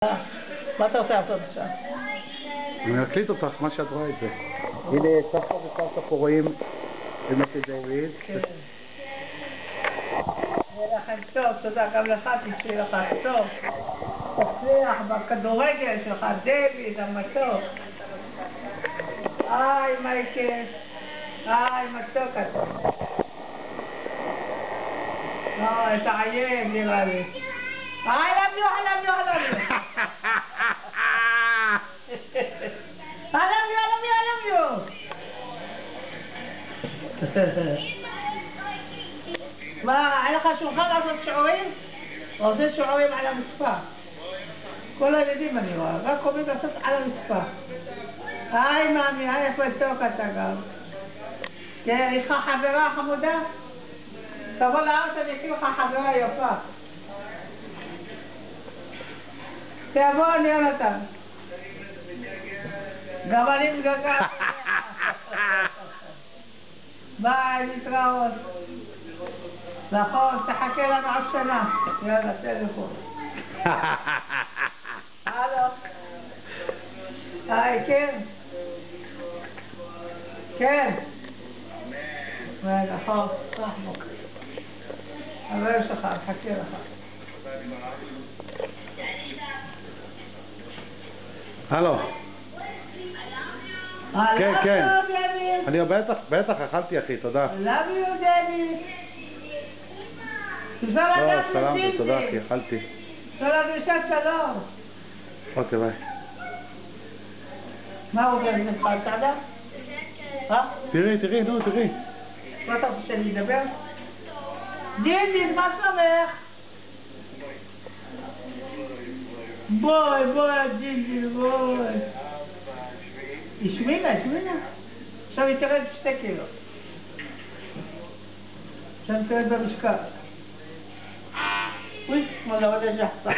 מה אתה רוצה לעשות עכשיו? אני אקליט אותך, מה שאת רואה את זה. הנה, סבתא וסבתא פה רואים באמת את דייוויד. כן. יהיה לכם טוב, תודה, גם לך תשאי לך טוב. תצליח בכדורגל שלך, דייוויד, המתוק. היי, מייקל. היי, מתוק אתה. לא, אתה עייב נראה לי. I love you, I love you, I love you. I love you, I love you, I love you. מה, אין לך שולחן לעשות שיעורים? עושה שיעורים על המספר. כל הילדים אני רואה, רק עומדים לעשות על המספר. היי מאמי, היי איפה מתוק אתה גם. כן, יש לך חברה חמודה? תבוא לארץ אני אקים לך חברה יפה. תבוא אני יונתן. גם אני מגגה. ביי, נתראות. נכון, תחכה לנו עוד שנה. יאללה, טלפון. הלו. היי, כן. כן. נכון, רחמוק. אבל יש לך, חכה לך. הלו. כן, כן. אני בטח אכלתי אחי, תודה. love you, דני. לא, סלמת, תודה אחי, אכלתי. תודה דרישת שלום. אוקיי, ביי. מה הוא אומר? נפל סעדה? תראי, נו, תראי. מה אתה רוצה שאני אדבר? דידי, מה שלומך? בואי, דידי, בואי. השמינה. עכשיו היא תרד 2 קילו. עכשיו היא תרד במשקל. אוי, מה זה עוד איזה חסר.